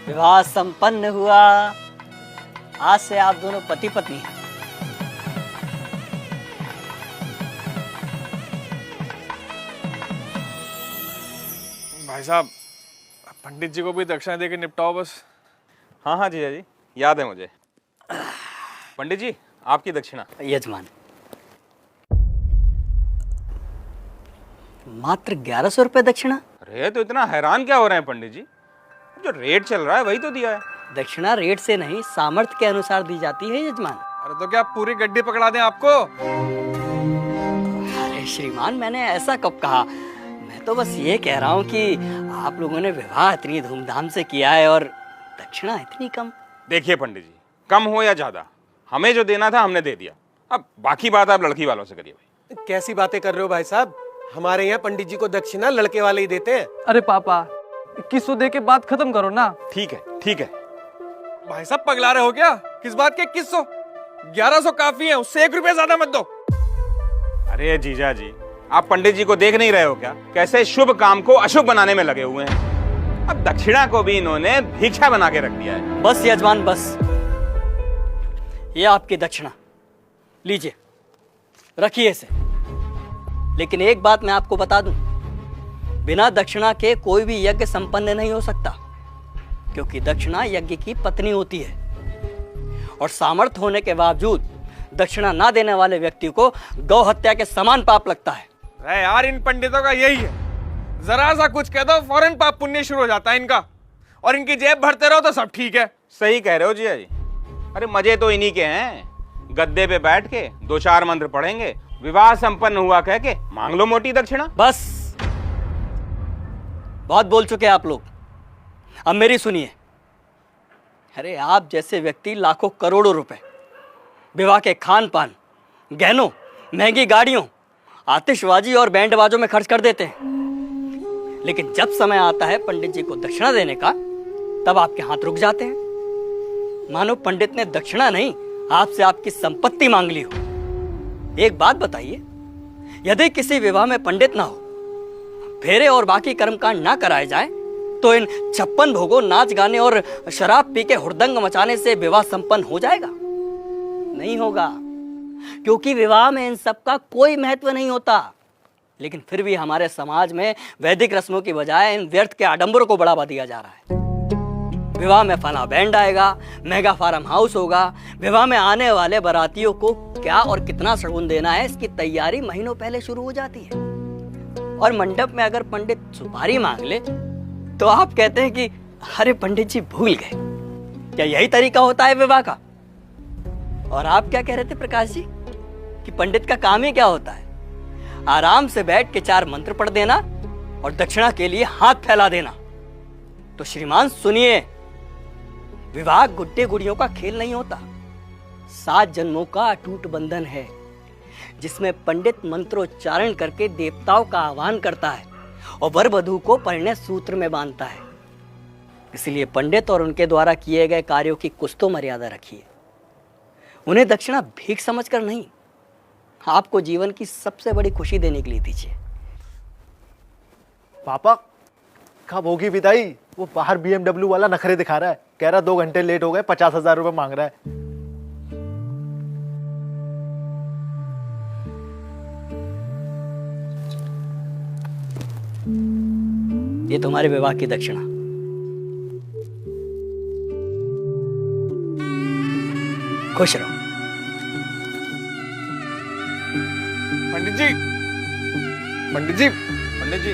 विवाह संपन्न हुआ। आज से आप दोनों पति पत्नी हैं। भाई साहब, पंडित जी को भी दक्षिणा देके निपटाओ बस। हाँ हाँ जीजा जी, याद है मुझे। पंडित जी, आपकी दक्षिणा। यजमान, मात्र 1100 रुपए दक्षिणा। अरे तो इतना हैरान क्या हो रहे हैं पंडित जी? जो रेट चल रहा है वही तो दिया है। दक्षिणा रेट से नहीं, सामर्थ्य के अनुसार दी जाती है यजमान। अरे तो क्या पूरी गड्डी पकड़ा दें आपको? अरे श्रीमान, मैंने ऐसा कब कहा? मैं तो बस ये कह रहा हूँ कि आप लोगों ने विवाह इतनी धूमधाम से किया है और दक्षिणा इतनी कम। देखिए पंडित जी, कम हो या ज्यादा, हमें जो देना था हमने दे दिया। अब बाकी बात आप लड़की वालों से करिए भाई। कैसी बातें कर रहे हो भाई साहब? हमारे यहाँ पंडित जी को दक्षिणा लड़के वाले ही देते हैं। अरे पापा, 2100 दे के बात खत्म करो ना। ठीक है ठीक है। भाई साहब पगला रहे हो क्या? किस बात के 2100? 1100 काफी है, उससे 1 रुपया ज्यादा मत दो। अरे जीजा जी, आप पंडित जी को देख नहीं रहे हो क्या? कैसे शुभ काम को अशुभ बनाने में लगे हुए हैं। अब दक्षिणा को भी इन्होंने भिक्षा बना के रख दिया है। बस यजमान बस, ये आपकी दक्षिणा लीजिए, रखिए इसे। लेकिन एक बात मैं आपको बता दूं, बिना दक्षिणा के कोई भी यज्ञ संपन्न नहीं हो सकता, क्योंकि दक्षिणा यज्ञ की पत्नी होती है और सामर्थ्य होने के बावजूद दक्षिणा ना देने वाले व्यक्ति को गौ हत्या के समान पाप लगता है। अरे यार, इन पंडितों का यही है, जरा सा कुछ कह दो फौरन पाप पुण्य शुरू हो जाता है इनका, और इनकी जेब भरते रहो तो सब ठीक है। सही कह रहे हो जीजा जी। अरे मजे तो इन्हीं के हैं। गद्दे पे बैठ के 2-4 मंत्र पढ़ेंगे, विवाह संपन्न हुआ कह के मांग लो मोटी दक्षिणा। बस, बहुत बोल चुके आप लोग, अब मेरी सुनिए। अरे आप जैसे व्यक्ति लाखों करोड़ों रुपए विवाह के खान पान, गहनों, महंगी गाड़ियों, आतिशबाजी और बैंड बाजों में खर्च कर देते हैं, लेकिन जब समय आता है पंडित जी को दक्षिणा देने का, तब आपके हाथ रुक जाते हैं, मानो पंडित ने दक्षिणा नहीं, आपसे आपकी संपत्ति मांग ली हो। एक बात बताइए, यदि किसी विवाह में पंडित ना हो, फेरे और बाकी कर्मकांड ना कराए जाए, तो इन 56 भोगों, नाच गाने और शराब पी के हुड़दंग मचाने से विवाह संपन्न हो जाएगा? नहीं होगा, क्योंकि विवाह में इन सब का कोई महत्व नहीं होता। लेकिन फिर भी हमारे समाज में वैदिक रस्मों की बजाय इन व्यर्थ के आडंबरों को बढ़ावा दिया जा रहा है। विवाह में फला बैंड आएगा, मेगा फार्म हाउस होगा, विवाह में आने वाले बारातियों को क्या और कितना शगुन देना है, इसकी तैयारी महीनों पहले शुरू हो जाती है। और मंडप में अगर पंडित सुपारी मांग ले तो आप कहते हैं कि अरे पंडित जी भूल गए। क्या यही तरीका होता है विवाह का? और आप क्या कह रहे थे प्रकाश जी कि पंडित का काम ही क्या होता है? आराम से बैठ के 4 मंत्र पढ़ देना और दक्षिणा के लिए हाथ फैला देना। तो श्रीमान सुनिए, विवाह गुड्डे गुड़ियों का खेल नहीं होता, 7 जन्मों का अटूट बंधन है, जिसमें पंडित मंत्रोच्चारण करके देवताओं का आह्वान करता है और वर वधू को परिणय सूत्र में बांधता है। इसलिए पंडित और उनके द्वारा किए गए कार्यों की कुछ तो मर्यादा रखिए। उन्हें दक्षिणा भीख समझकर नहीं, आपको जीवन की सबसे बड़ी खुशी देने के लिए दीजिए। पापा, कब होगी विदाई? वो बाहर BMW वाला नखरे दिखा रहा है, कह रहा 2 घंटे लेट हो गए, 50,000 रुपए मांग रहा है। ये तुम्हारे विवाह की दक्षिणा। खुश रहो। पंडित जी, पंडित जी, पंडित जी